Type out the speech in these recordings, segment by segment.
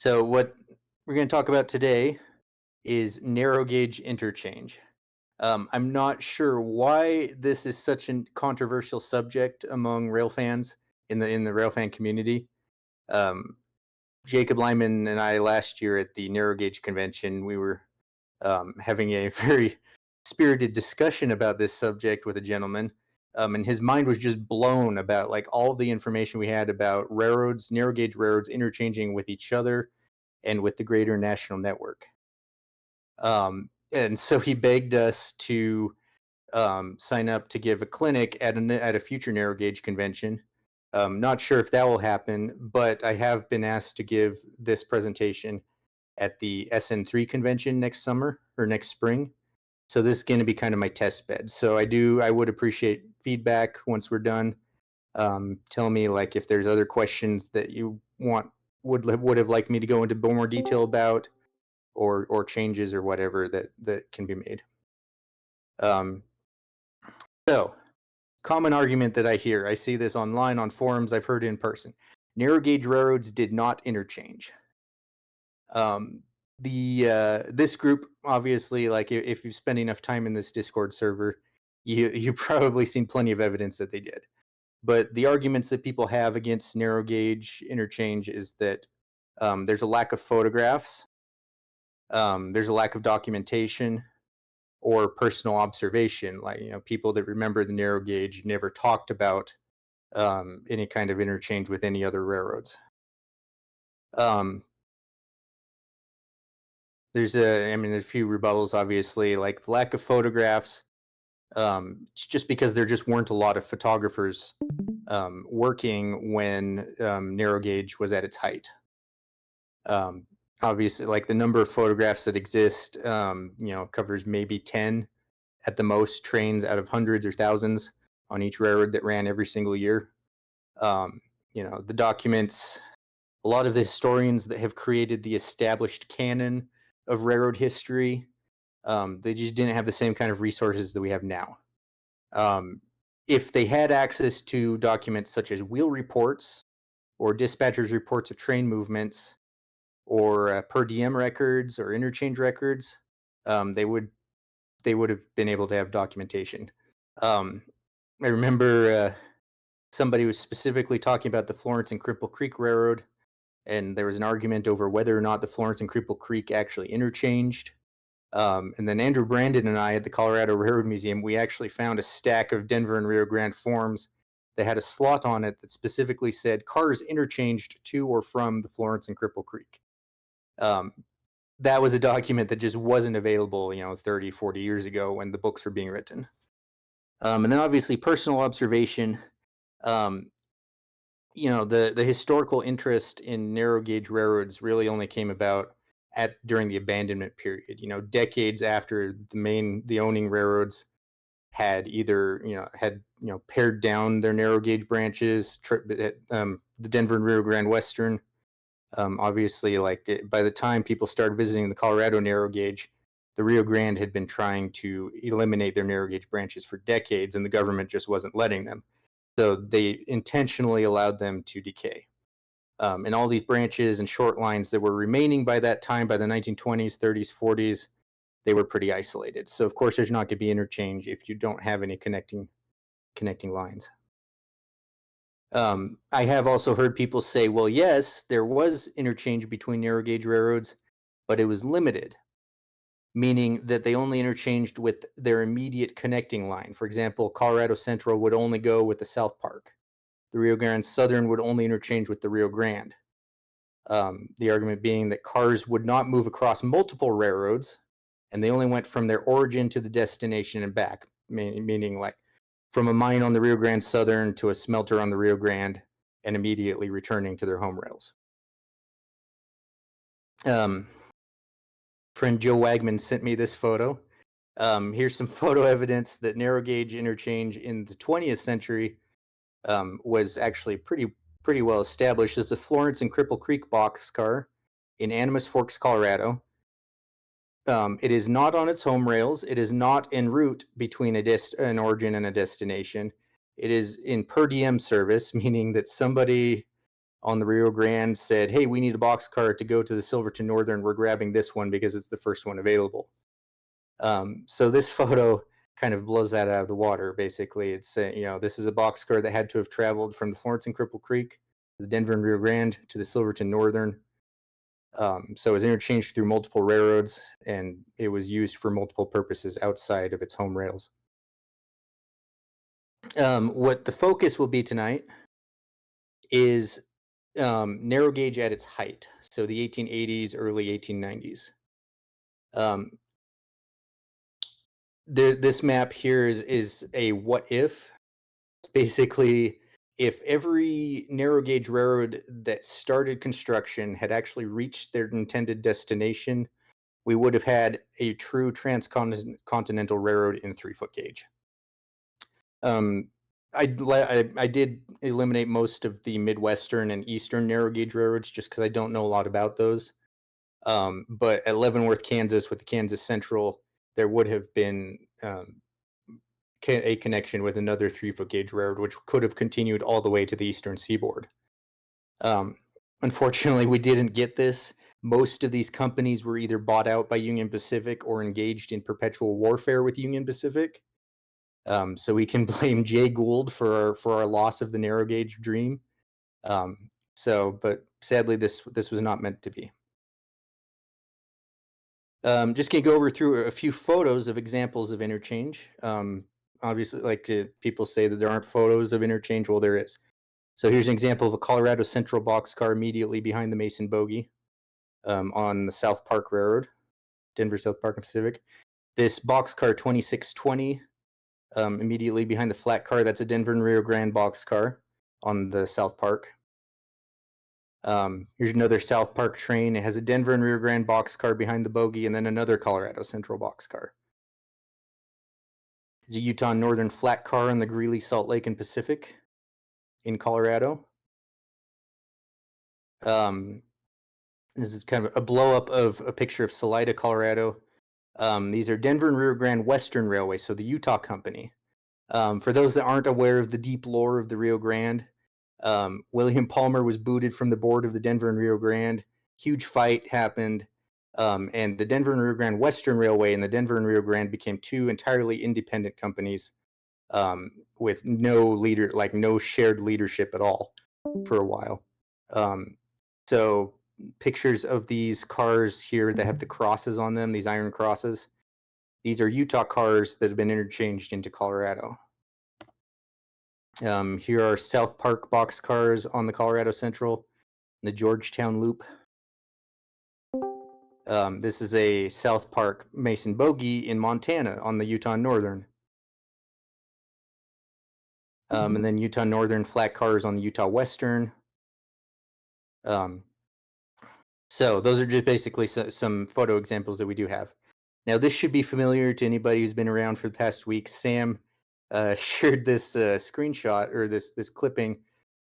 So, what we're going to talk about today is narrow gauge interchange. I'm not sure why this is such a controversial subject among rail fans in the railfan community. Um, Jacob Lyman and I last year at the narrow gauge convention, we were having a very spirited discussion about this subject with a gentleman, and his mind was just blown about like all the information we had about railroads, narrow gauge railroads interchanging with each other and with the greater national network. And so he begged us to sign up to give a clinic at a future narrow gauge convention. Not sure if that will happen, but I have been asked to give this presentation at the SN3 convention next summer or next spring. So this is going to be kind of my test bed. So I would appreciate feedback once we're done. Tell me like if there's other questions that you would have liked me to go into more detail about, or changes or whatever that can be made. Um, so, common argument that I hear, I see this online on forums, I've heard it in person. Narrow gauge railroads did not interchange. Um, the This group, obviously, like if you've spent enough time in this Discord server, you've probably seen plenty of evidence that they did. But the arguments that people have against narrow gauge interchange is that there's a lack of photographs, there's a lack of documentation, or personal observation. Like, people that remember the narrow gauge never talked about any kind of interchange with any other railroads. Um, there's a few rebuttals, obviously, like the lack of photographs. It's just because there just weren't a lot of photographers working when narrow gauge was at its height. Um, Obviously, like the number of photographs that exist, covers maybe 10 at the most trains out of hundreds or thousands on each railroad that ran every single year. The documents, a lot of the historians that have created the established canon of railroad history, they just didn't have the same kind of resources that we have now. Um, if they had access to documents such as wheel reports or dispatchers' reports of train movements or per diem records or interchange records, um, they would they would have been able to have documentation. Um, I remember somebody was specifically talking about the Florence and Cripple Creek Railroad, and there was an argument over whether or not the Florence and Cripple Creek actually interchanged. And then Andrew Brandon and I at the Colorado Railroad Museum, we actually found a stack of Denver and Rio Grande forms that had a slot on it that specifically said cars interchanged to or from the Florence and Cripple Creek. Um, that was a document that just wasn't available, 30, 40 years ago when the books were being written. And then obviously personal observation. Um, the historical interest in narrow gauge railroads really only came about at during the abandonment period. Decades after the owning railroads had either pared down their narrow gauge branches. The Denver and Rio Grande Western. Obviously, by the time people started visiting the Colorado narrow gauge, the Rio Grande had been trying to eliminate their narrow gauge branches for decades, and the government just wasn't letting them. So they intentionally allowed them to decay. And all these branches and short lines that were remaining by that time, by the 1920s, 30s, 40s, they were pretty isolated. So of course, there's not going to be interchange if you don't have any connecting lines. I have also heard people say, well, yes, there was interchange between narrow gauge railroads, but it was limited, meaning that they only interchanged with their immediate connecting line. For example, Colorado Central would only go with the South Park. The Rio Grande Southern would only interchange with the Rio Grande. The argument being that cars would not move across multiple railroads, and they only went from their origin to the destination and back, meaning like from a mine on the Rio Grande Southern to a smelter on the Rio Grande, and immediately returning to their home rails. Friend Joe Wagman sent me this photo. Here's some photo evidence that narrow gauge interchange in the 20th century was actually pretty well established. As the Florence and Cripple Creek boxcar in Animas Forks, Colorado. It is not on its home rails. It is not en route between an origin and a destination. It is in per diem service, meaning that somebody on the Rio Grande said, "Hey, we need a boxcar to go to the Silverton Northern. We're grabbing this one because it's the first one available." So this photo kind of blows that out of the water. Basically, it's this is a boxcar that had to have traveled from the Florence and Cripple Creek, the Denver and Rio Grande to the Silverton Northern. So it was interchanged through multiple railroads, and it was used for multiple purposes outside of its home rails. What the focus will be tonight is narrow gauge at its height, so the 1880s, early 1890s. Um, this map here is a what if. Basically, if every narrow gauge railroad that started construction had actually reached their intended destination, we would have had a true transcontinental railroad in 3-foot gauge. Um, I did eliminate most of the Midwestern and Eastern narrow gauge railroads just because I don't know a lot about those. But at Leavenworth, Kansas, with the Kansas Central, there would have been a connection with another 3-foot gauge railroad, which could have continued all the way to the eastern seaboard. Um, Unfortunately, we didn't get this. Most of these companies were either bought out by Union Pacific or engaged in perpetual warfare with Union Pacific. So we can blame Jay Gould for our loss of the narrow gauge dream. But sadly, this was not meant to be. Just gonna go over through a few photos of examples of interchange. Obviously, like people say that there aren't photos of interchange. Well, there is. So here's an example of a Colorado Central boxcar immediately behind the Mason Bogie on the South Park Railroad, Denver South Park and Pacific. This boxcar 2620 immediately behind the flat car, that's a Denver and Rio Grande boxcar on the South Park. Here's another South Park train. It has a Denver and Rio Grande boxcar behind the bogie, and then another Colorado Central boxcar. The Utah Northern flat car on the Greeley, Salt Lake, and Pacific in Colorado. This is kind of a blow up of a picture of Salida, Colorado. These are Denver and Rio Grande Western Railway, so the Utah Company. For those that aren't aware of the deep lore of the Rio Grande, William Palmer was booted from the board of the Denver and Rio Grande. Huge fight happened, and the Denver and Rio Grande Western Railway and the Denver and Rio Grande became two entirely independent companies with no shared leadership at all for a while. So pictures of these cars here that have the crosses on them, these iron crosses. These are Utah cars that have been interchanged into Colorado. Here are South Park box cars on the Colorado Central, the Georgetown Loop. This is a South Park Mason Bogie in Montana on the Utah Northern. And then Utah Northern flat cars on the Utah Western. So those are just basically some photo examples that we do have. Now, this should be familiar to anybody who's been around for the past week. Sam shared this screenshot or this clipping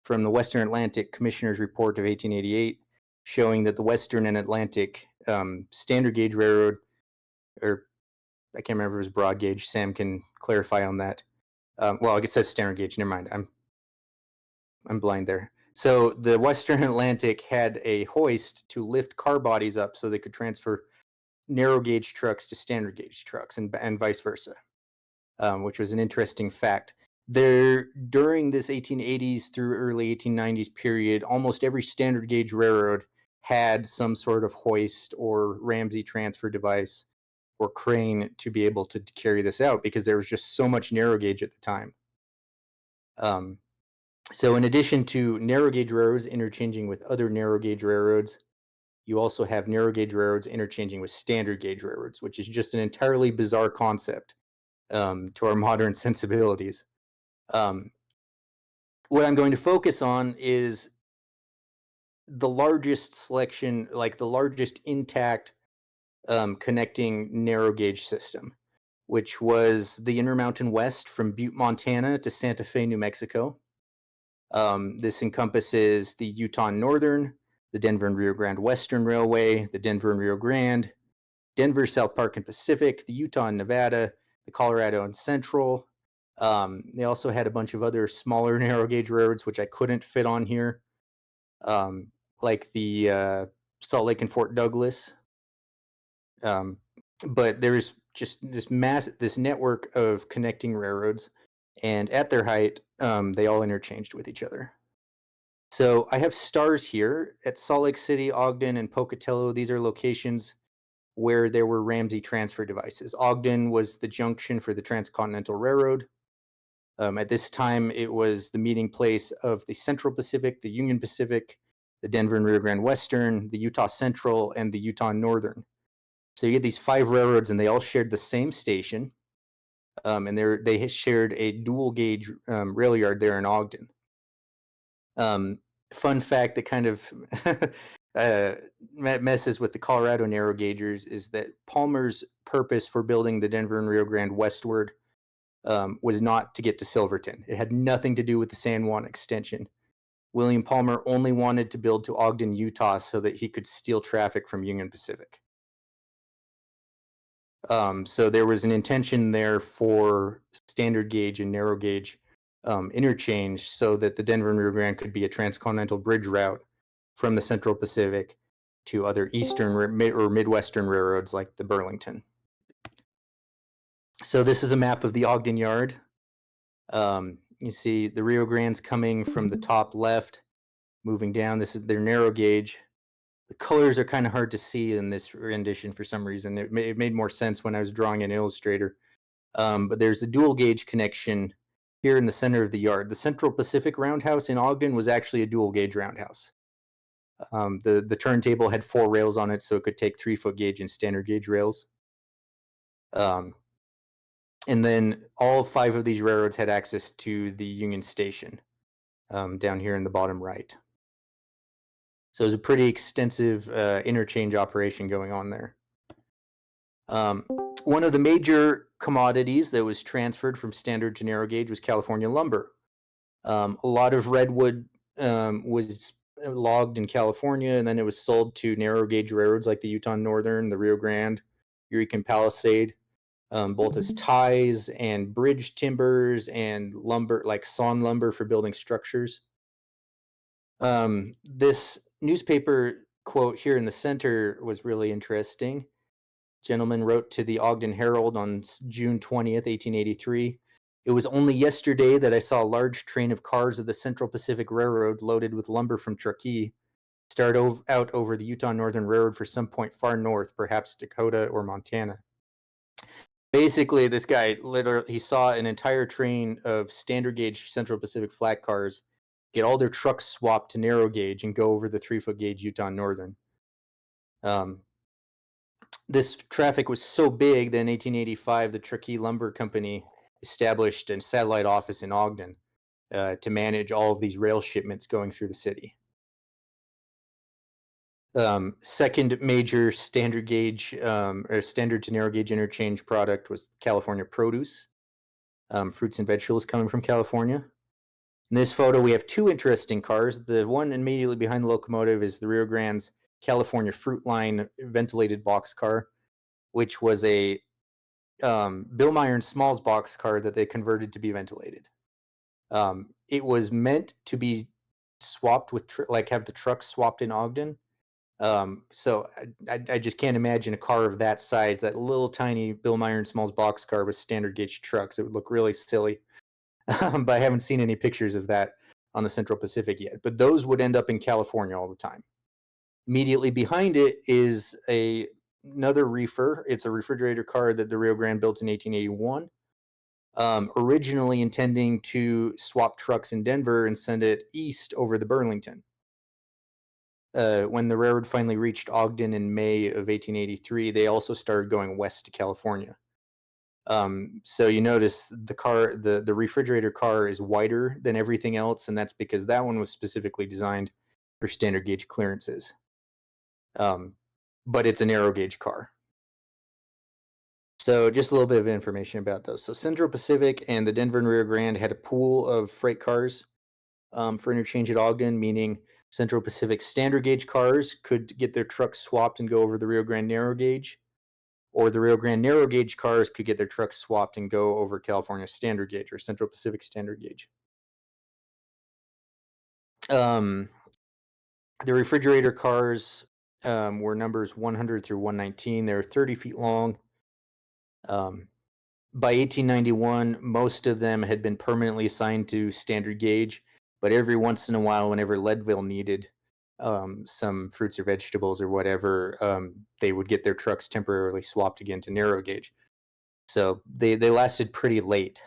from the Western Atlantic Commissioner's Report of 1888, showing that the Western and Atlantic standard gauge railroad, or I can't remember if it was broad gauge. Sam can clarify on that. Well, it says standard gauge. Never mind. I'm blind there. So the Western Atlantic had a hoist to lift car bodies up so they could transfer narrow gauge trucks to standard gauge trucks and vice versa, which was an interesting fact. During this 1880s through early 1890s period, almost every standard gauge railroad had some sort of hoist or Ramsey transfer device or crane to be able to carry this out because there was just so much narrow gauge at the time. So in addition to narrow gauge railroads interchanging with other narrow gauge railroads, you also have narrow gauge railroads interchanging with standard gauge railroads, which is just an entirely bizarre concept to our modern sensibilities. What I'm going to focus on is the largest selection, like the largest intact connecting narrow gauge system, which was the Intermountain West from Butte, Montana to Santa Fe, New Mexico. This encompasses the Utah Northern, the Denver and Rio Grande Western Railway, the Denver and Rio Grande, Denver, South Park and Pacific, the Utah and Nevada, the Colorado and Central. They also had a bunch of other smaller narrow gauge railroads, which I couldn't fit on here. um, like the Salt Lake and Fort Douglas. Um, but there's just this network of connecting railroads, and at their height, they all interchanged with each other. So I have stars here at Salt Lake City, Ogden, and Pocatello. These are locations where there were Ramsey transfer devices. Ogden was the junction for the Transcontinental Railroad. At this time, it was the meeting place of the Central Pacific, the Union Pacific, the Denver and Rio Grande Western, the Utah Central, and the Utah Northern. So you get these 5 railroads, and they all shared the same station, and they shared a dual gauge rail yard there in Ogden. Um, Fun fact that kind of uh, messes with the Colorado narrow gaugers is that Palmer's purpose for building the Denver and Rio Grande westward was not to get to Silverton. It had nothing to do with the San Juan extension. William Palmer only wanted to build to Ogden, Utah, so that he could steal traffic from Union Pacific. So there was an intention there for standard gauge and narrow gauge interchange so that the Denver and Rio Grande could be a transcontinental bridge route from the Central Pacific to other eastern or midwestern railroads like the Burlington. So this is a map of the Ogden Yard. You see the Rio Grande's coming from the top left, moving down. This is their narrow gauge. The colors are kind of hard to see in this rendition for some reason. It made more sense when I was drawing an Illustrator. But there's a dual gauge connection here in the center of the yard. The Central Pacific Roundhouse in Ogden was actually a dual gauge roundhouse. The turntable had 4 rails on it, so it could take 3-foot gauge and standard gauge rails. And then all 5 of these railroads had access to the Union Station down here in the bottom right. So it was a pretty extensive interchange operation going on there. One of the major commodities that was transferred from standard to narrow gauge was California lumber. A lot of redwood was logged in California, and then it was sold to narrow gauge railroads like the Utah Northern, the Rio Grande, Eureka and Palisade, both as ties and bridge timbers and lumber, like sawn lumber for building structures. This newspaper quote here in the center was really interesting. Gentleman wrote to the Ogden Herald on June 20th, 1883. It was only yesterday that I saw a large train of cars of the Central Pacific Railroad loaded with lumber from Truckee start out over the Utah Northern Railroad for some point far north, perhaps Dakota or Montana. Basically, this guy literally he saw an entire train of standard gauge Central Pacific flat cars get all their trucks swapped to narrow gauge and go over the 3-foot gauge Utah Northern. This traffic was so big that in 1885, the Truckee Lumber Company established a satellite office in Ogden to manage all of these rail shipments going through the city. Second major standard gauge or standard to narrow gauge interchange product was California produce, fruits and vegetables coming from California. In this photo, we have 2 interesting cars. The one immediately behind the locomotive is the Rio Grande's California Fruit Line ventilated boxcar, which was a Bill Meyer and Small's boxcar that they converted to be ventilated. It was meant to be swapped with, like, have the trucks swapped in Ogden. So I just can't imagine a car of that size, that little tiny Bill Meyer and Small's boxcar with standard gauge trucks. It would look really silly. But I haven't seen any pictures of that on the Central Pacific yet. But those would end up in California all the time. Immediately behind it is another reefer. It's a refrigerator car that the Rio Grande built in 1881, originally intending to swap trucks in Denver and send it east over the Burlington. When the railroad finally reached Ogden in May of 1883, they also started going west to California. So you notice the refrigerator car is wider than everything else, and that's because that one was specifically designed for standard gauge clearances. But it's a narrow gauge car. So just a little bit of information about those. So Central Pacific and the Denver and Rio Grande had a pool of freight cars for interchange at Ogden, meaning Central Pacific standard gauge cars could get their trucks swapped and go over the Rio Grande narrow gauge, or the Rio Grande narrow gauge cars could get their trucks swapped and go over California standard gauge or Central Pacific standard gauge. The refrigerator cars were numbers 100 through 119. They were 30 feet long. Um, by 1891, most of them had been permanently assigned to standard gauge, but every once in a while, whenever Leadville needed some fruits or vegetables or whatever, they would get their trucks temporarily swapped again to narrow gauge. So they lasted pretty late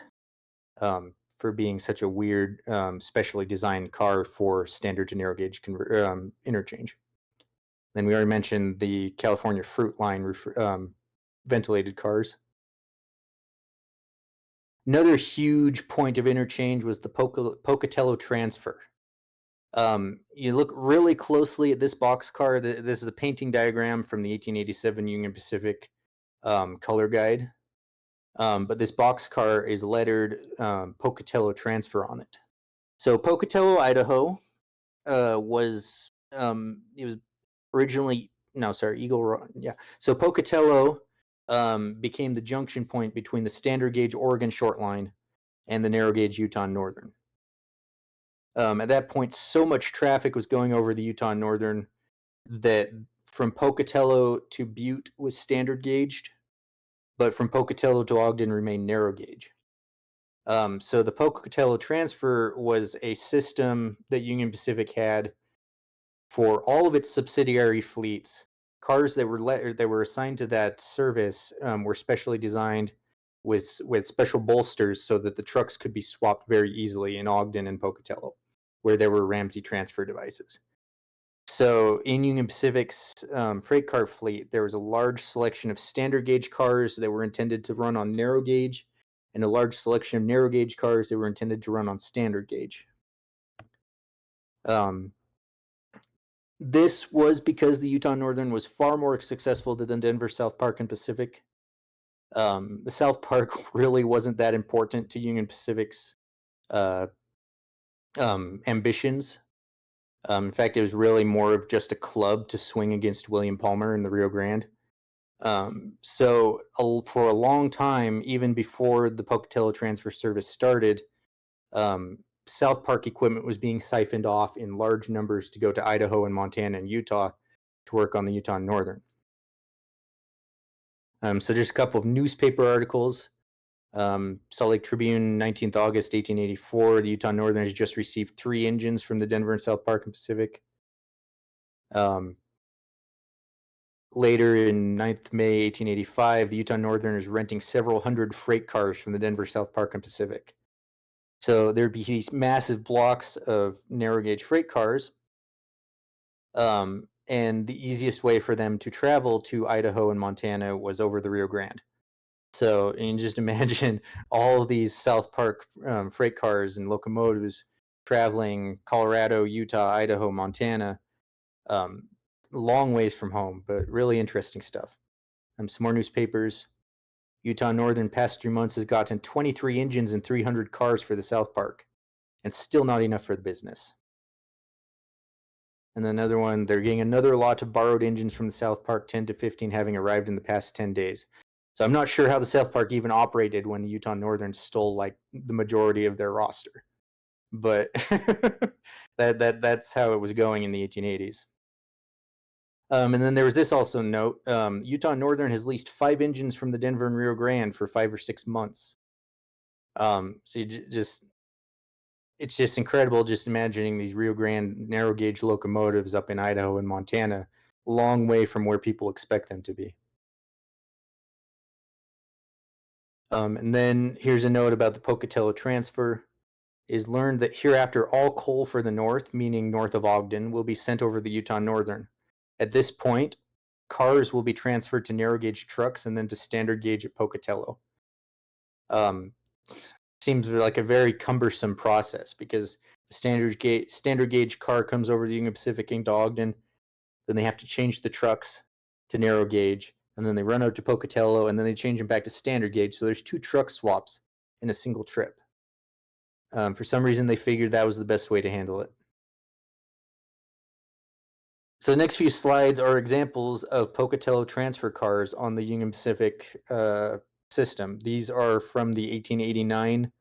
for being such a weird, specially designed car for standard to narrow gauge interchange. Then we already mentioned the California Fruit Line ventilated cars. Another huge point of interchange was the Pocatello transfer. You look really closely at this boxcar. This is a painting diagram from the 1887 Union Pacific color guide. But this boxcar is lettered Pocatello transfer on it. So Pocatello, Idaho, it was originally no, sorry, yeah. So Pocatello became the junction point between the standard gauge Oregon short line and the narrow gauge Utah Northern. At that point, so much traffic was going over the Utah Northern that from Pocatello to Butte was standard gauged, but from Pocatello to Ogden remained narrow gauge. So the Pocatello transfer was a system that Union Pacific had for all of its subsidiary fleets. Cars that were assigned to that service were specially designed with special bolsters so that the trucks could be swapped very easily in Ogden and Pocatello, where there were Ramsey transfer devices. So in Union Pacific's freight car fleet, there was a large selection of standard gauge cars that were intended to run on narrow gauge, and a large selection of narrow gauge cars that were intended to run on standard gauge. This was because the Utah Northern was far more successful than Denver, South Park, and Pacific. The South Park really wasn't that important to Union Pacific's uh, ambitions. In fact, it was really more of just a club to swing against William Palmer in the Rio Grande. So for a long time, even before the Pocatello transfer service started, South Park equipment was being siphoned off in large numbers to go to Idaho and Montana and Utah to work on the Utah Northern. So just a couple of newspaper articles. Salt Lake Tribune, 19th August, 1884. The Utah Northern has just received 3 engines from the Denver and South Park and Pacific. Later in 9th May, 1885, the Utah Northern is renting several hundred freight cars from the Denver, South Park, and Pacific. So there'd be these massive blocks of narrow gauge freight cars. And the easiest way for them to travel to Idaho and Montana was over the Rio Grande. So you can just imagine all of these South Park freight cars and locomotives traveling Colorado, Utah, Idaho, Montana, long ways from home, but really interesting stuff. Some more newspapers. Utah Northern past 3 months has gotten 23 engines and 300 cars for the South Park, and still not enough for the business. And then another one, they're getting another lot of borrowed engines from the South Park, 10 to 15 having arrived in the past 10 days. So I'm not sure how the South Park even operated when the Utah Northern stole like the majority of their roster. But that's how it was going in the 1880s. And then there was this also note, Utah Northern has leased 5 engines from the Denver and Rio Grande for 5 or 6 months. So it's just incredible just imagining these Rio Grande narrow gauge locomotives up in Idaho and Montana, a long way from where people expect them to be. And then here's a note about the Pocatello transfer. Is learned that hereafter all coal for the north, meaning north of Ogden, will be sent over the Utah Northern. At this point, cars will be transferred to narrow gauge trucks and then to standard gauge at Pocatello. Seems like a very cumbersome process because the standard gauge car comes over the Union Pacific into Ogden, then they have to change the trucks to narrow gauge, and then they run out to Pocatello, and then they change them back to standard gauge. So there's 2 truck swaps in a single trip. For some reason, they figured that was the best way to handle it. So the next few slides are examples of Pocatello transfer cars on the Union Pacific system. These are from the 1889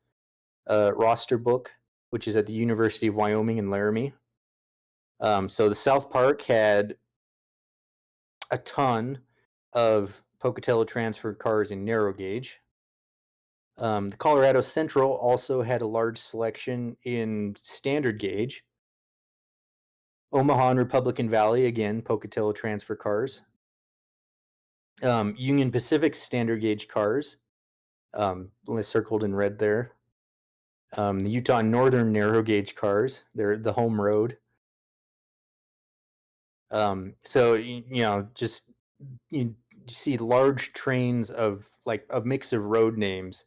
roster book, which is at the University of Wyoming in Laramie. So the South Park had a ton of Pocatello transferred cars in narrow gauge. The Colorado Central also had a large selection in standard gauge. Omaha and Republican Valley, again, Pocatello transfer cars. Union Pacific standard gauge cars, circled in red there. The Utah Northern narrow gauge cars, they're the home road. So just you see large trains of like a mix of road names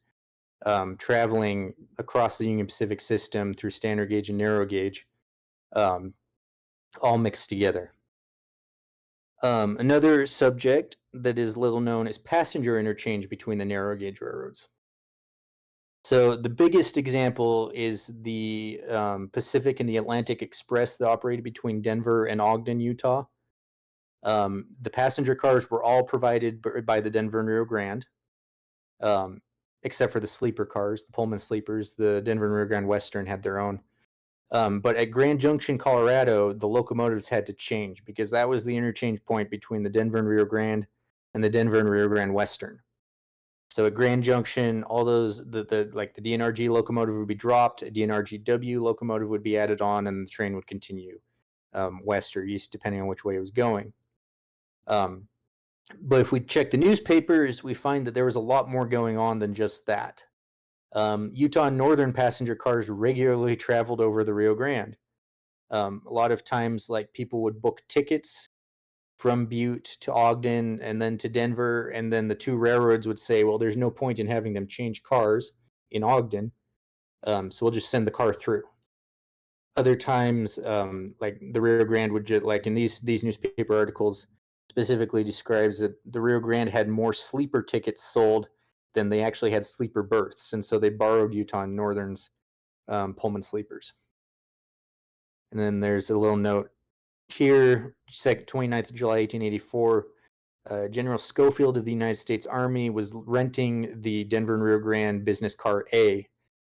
traveling across the Union Pacific system through standard gauge and narrow gauge, um, all mixed together. Another subject that is little known is passenger interchange between the narrow gauge railroads. So the biggest example is the Pacific and the Atlantic Express that operated between Denver and Ogden, Utah. The passenger cars were all provided by the Denver and Rio Grande, um, except for the sleeper cars, the Pullman sleepers. The Denver and Rio Grande Western had their own. But at Grand Junction, Colorado, the locomotives had to change because that was the interchange point between the Denver and Rio Grande and the Denver and Rio Grande Western. So at Grand Junction, all those like the DNRG locomotive would be dropped, a DNRGW locomotive would be added on, and the train would continue west or east depending on which way it was going. But if we check the newspapers, we find that there was a lot more going on than just that. Utah Northern passenger cars regularly traveled over the Rio Grande. A lot of times, like people would book tickets from Butte to Ogden and then to Denver, and then the two railroads would say, "Well, there's no point in having them change cars in Ogden, so we'll just send the car through." Other times, like the Rio Grande would just like in these newspaper articles specifically describes that the Rio Grande had more sleeper tickets sold than they actually had sleeper berths, and so they borrowed Utah Northern's Pullman sleepers. And then there's a little note here, 29th of July, 1884. General Schofield of the United States Army was renting the Denver and Rio Grande business car A.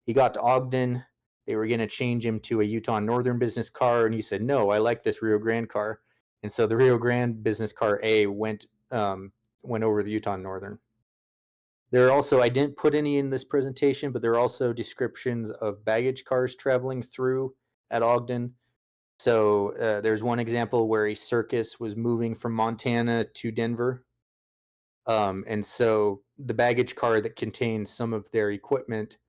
He got to Ogden. They were going to change him to a Utah Northern business car, and he said, "No, I like this Rio Grande car." And so the Rio Grande business car A went over the Utah Northern. There are also, I didn't put any in this presentation, but there are also descriptions of baggage cars traveling through at Ogden. So there's one example where a circus was moving from Montana to Denver. And so the baggage car that contained some of their equipment,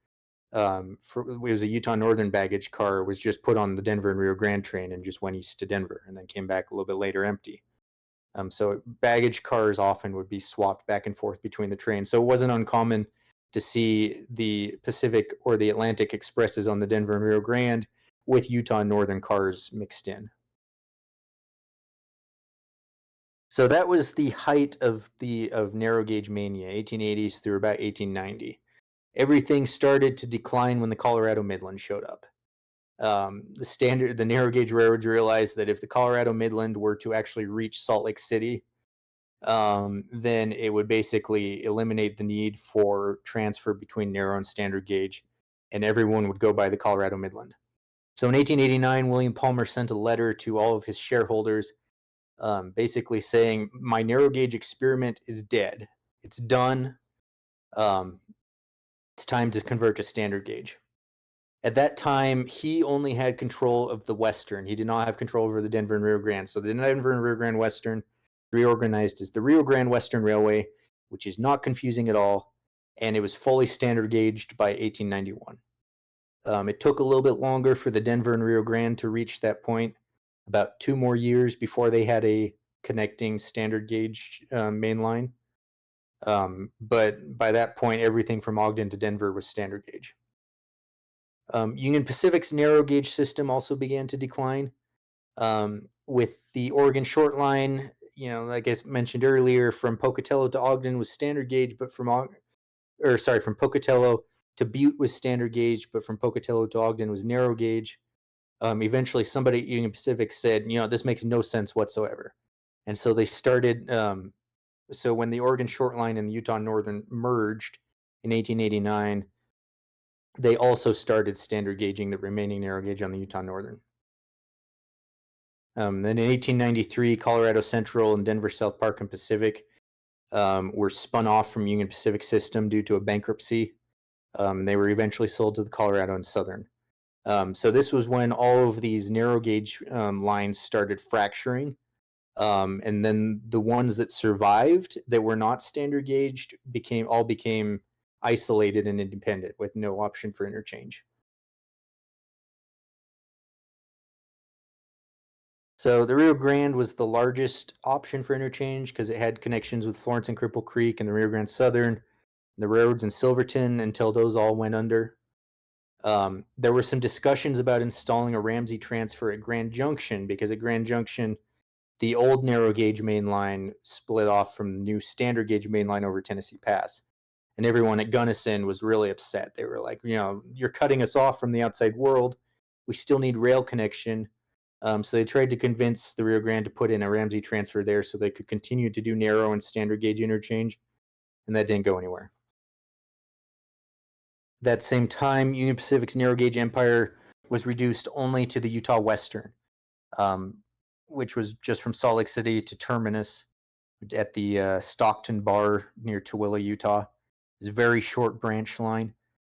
it was a Utah Northern baggage car, was just put on the Denver and Rio Grande train and just went east to Denver and then came back a little bit later empty. So baggage cars often would be swapped back and forth between the trains. So it wasn't uncommon to see the Pacific or the Atlantic Expresses on the Denver and Rio Grande with Utah Northern cars mixed in. So that was the height of narrow gauge mania, 1880s through about 1890. Everything started to decline when the Colorado Midland showed up. The narrow gauge railroads realized that if the Colorado Midland were to actually reach Salt Lake City, then it would basically eliminate the need for transfer between narrow and standard gauge, and everyone would go by the Colorado Midland. So in 1889, William Palmer sent a letter to all of his shareholders, basically saying, "My narrow gauge experiment is dead. It's done. Um, it's time to convert to standard gauge." At that time, he only had control of the Western. He did not have control over the Denver and Rio Grande. So the Denver and Rio Grande Western reorganized as the Rio Grande Western Railway, which is not confusing at all, and it was fully standard gauged by 1891. It took a little bit longer for the Denver and Rio Grande to reach that point, about 2 more years before they had a connecting standard gauge main line. But by that point, everything from Ogden to Denver was standard gauge. Union Pacific's narrow gauge system also began to decline. With the Oregon Short Line, like I mentioned earlier, from Pocatello to Ogden was standard gauge, but from Pocatello to Butte was standard gauge, but from Pocatello to Ogden was narrow gauge. Eventually, somebody at Union Pacific said, this makes no sense whatsoever. And so they started, so when the Oregon Short Line and the Utah Northern merged in 1889, they also started standard gauging the remaining narrow gauge on the Utah Northern. Then in 1893, Colorado Central and Denver South Park and Pacific were spun off from Union Pacific System due to a bankruptcy. They were eventually sold to the Colorado and Southern. So this was when all of these narrow gauge lines started fracturing. And then the ones that survived that were not standard gauged became isolated and independent with no option for interchange. So the Rio Grande was the largest option for interchange because it had connections with Florence and Cripple Creek and the Rio Grande Southern, the railroads in Silverton until those all went under. There were some discussions about installing a Ramsey transfer at Grand Junction because at Grand Junction, the old narrow gauge main line split off from the new standard gauge main line over Tennessee Pass. And everyone at Gunnison was really upset. They were like, you're cutting us off from the outside world. We still need rail connection. So they tried to convince the Rio Grande to put in a Ramsey transfer there so they could continue to do narrow and standard gauge interchange. And that didn't go anywhere. That same time, Union Pacific's narrow gauge empire was reduced only to the Utah Western, um, which was just from Salt Lake City to Terminus at the Stockton Bar near Tooele, Utah. It's a very short branch line.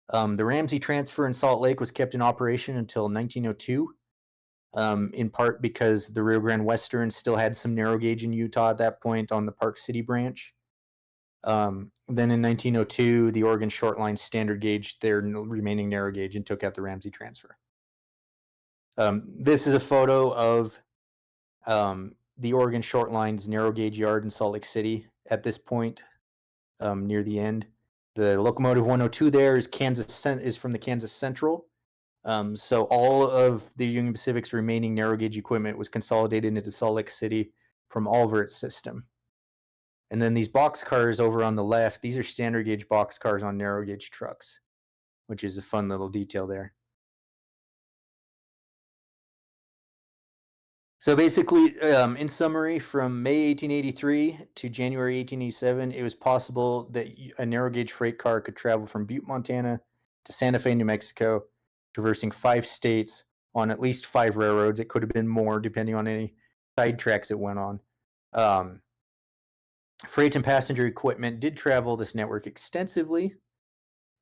The Ramsey transfer in Salt Lake was kept in operation until 1902, in part because the Rio Grande Western still had some narrow gauge in Utah at that point on the Park City branch. Then in 1902, the Oregon Short Line standard gauge their remaining narrow gauge and took out the Ramsey transfer. This is a photo of the Oregon Short Line's narrow gauge yard in Salt Lake City at this point, near the end. The locomotive 102 there is from the Kansas Central. So all of the Union Pacific's remaining narrow gauge equipment was consolidated into Salt Lake City from Alvert's system. And then these box cars over on the left, these are standard gauge box cars on narrow gauge trucks, which is a fun little detail there. So basically, in summary, from May 1883 to January 1887, it was possible that a narrow gauge freight car could travel from Butte, Montana to Santa Fe, New Mexico, traversing 5 states on at least 5 railroads. It could have been more depending on any side tracks it went on. Freight and passenger equipment did travel this network extensively,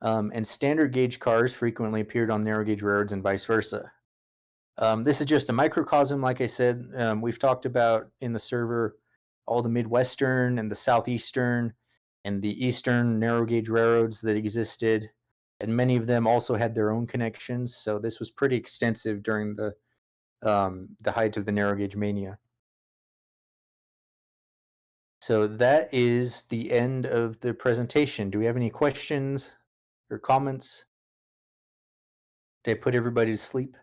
and standard gauge cars frequently appeared on narrow gauge railroads and vice versa. This is just a microcosm, like I said. We've talked about in the server all the Midwestern and the Southeastern and the Eastern narrow gauge railroads that existed, and many of them also had their own connections. So this was pretty extensive during the height of the narrow gauge mania. So that is the end of the presentation. Do we have any questions or comments? Did I put everybody to sleep?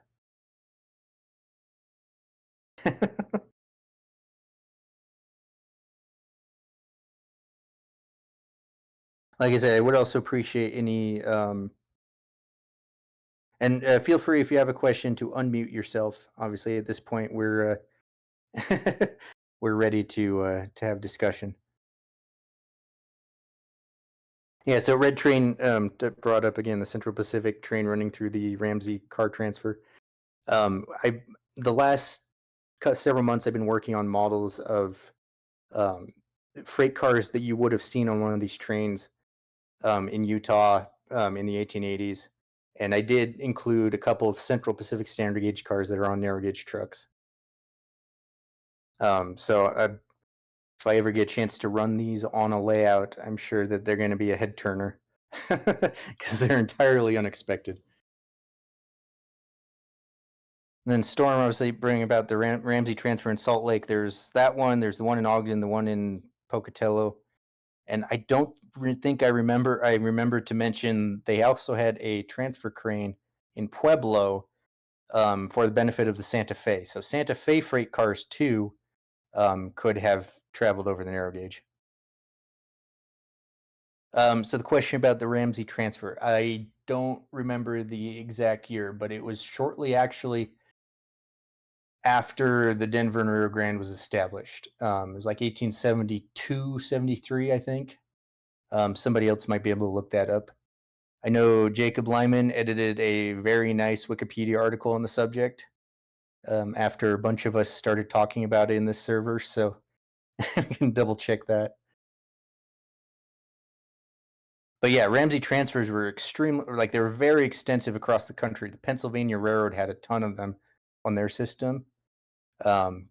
Like I said, I would also appreciate any and feel free if you have a question to unmute yourself. Obviously, at this point, we're we're ready to have discussion. Yeah, so Red Train brought up again the Central Pacific train running through the Ramsey car transfer. The last several months I've been working on models of freight cars that you would have seen on one of these trains in Utah in the 1880s. And I did include a couple of Central Pacific standard gauge cars that are on narrow gauge trucks. So if I ever get a chance to run these on a layout, I'm sure that they're going to be a head turner because they're entirely unexpected. And then Storm obviously bring about the Ramsey transfer in Salt Lake. There's that one. There's the one in Ogden, the one in Pocatello. And I don't think I remember to mention they also had a transfer crane in Pueblo for the benefit of the Santa Fe. So Santa Fe freight cars too could have traveled over the narrow gauge. So the question about the Ramsey transfer, I don't remember the exact year, but it was shortly actually after the Denver and Rio Grande was established. It was like 1872, 73, I think. Somebody else might be able to look that up. I know Jacob Lyman edited a very nice Wikipedia article on the subject. after a bunch of us started talking about it in this server, so I can double check that. But yeah, Ramsey transfers were extremely like they were very extensive across the country. The Pennsylvania Railroad had a ton of them on their system, um,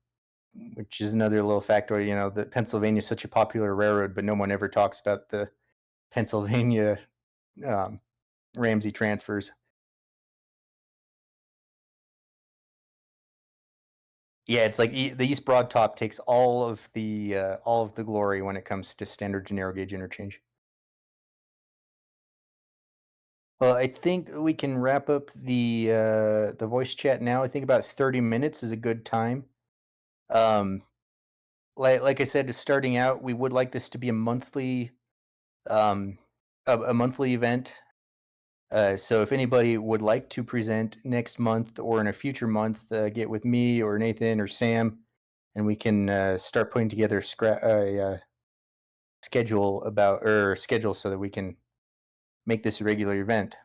which is another little factoid. You know, that Pennsylvania is such a popular railroad, but no one ever talks about the Pennsylvania um, Ramsey transfers. Yeah, it's like the East Broad Top takes all of the glory when it comes to standard to narrow gauge interchange. Well, I think we can wrap up the voice chat now. I think about 30 minutes is a good time. Um, like I said, starting out, we would like this to be um, a monthly event. So if anybody would like to present next month or in a future month, get with me or Nathan or Sam, and we can start putting together schedule about or schedule so that we can make this a regular event.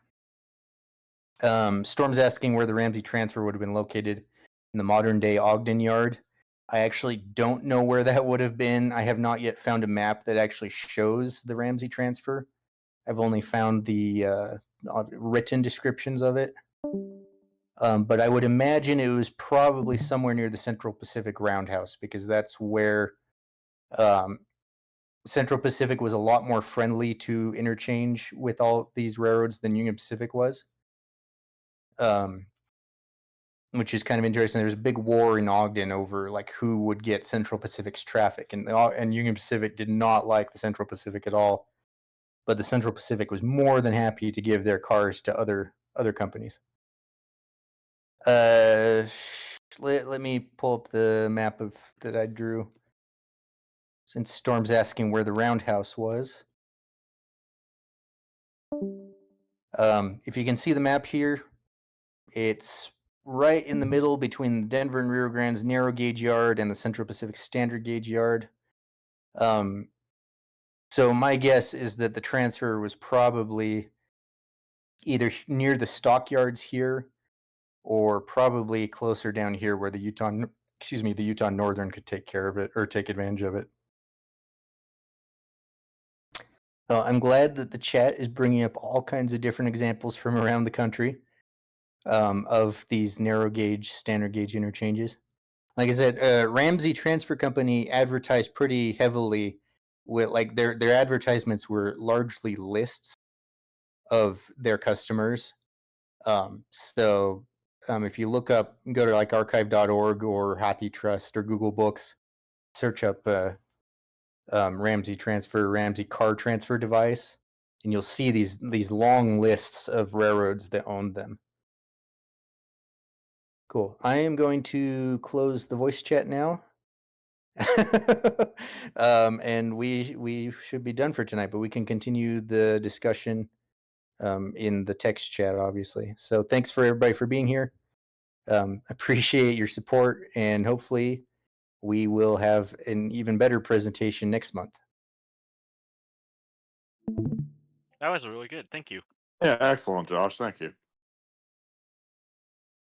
Storm's asking where the Ramsey transfer would have been located in the modern day Ogden Yard. I actually don't know where that would have been. I have not yet found a map that actually shows the Ramsey transfer. I've only found the written descriptions of it. But I would imagine it was probably somewhere near the Central Pacific Roundhouse because that's where um, Central Pacific was a lot more friendly to interchange with all of these railroads than Union Pacific was. Um, which is kind of interesting. There's a big war in Ogden over like who would get Central Pacific's traffic, and Union Pacific did not like the Central Pacific at all. But the Central Pacific was more than happy to give their cars to other companies. Uh, let me pull up the map of that I drew. Since Storm's asking where the Roundhouse was. If you can see the map here, it's right in the middle between the Denver and Rio Grande's narrow gauge yard and the Central Pacific standard gauge yard. Um, so my guess is that the transfer was probably either near the stockyards here or probably closer down here where the Utah Northern could take care of it or take advantage of it. I'm glad that the chat is bringing up all kinds of different examples from around the country of these narrow gauge, standard gauge interchanges. Like I said, Ramsey Transfer Company advertised pretty heavily with like their advertisements were largely lists of their customers. If you go to like archive.org or Hathi Trust or Google Books, search up Ramsey Transfer, Ramsey Car Transfer Device, and you'll see these long lists of railroads that owned them. Cool. I am going to close the voice chat now. And we should be done for tonight, but we can continue the discussion in the text chat, obviously. So thanks for everybody for being here. Appreciate your support, and hopefully we will have an even better presentation next month. That was really good. Thank you. Yeah, excellent, Josh. Thank you.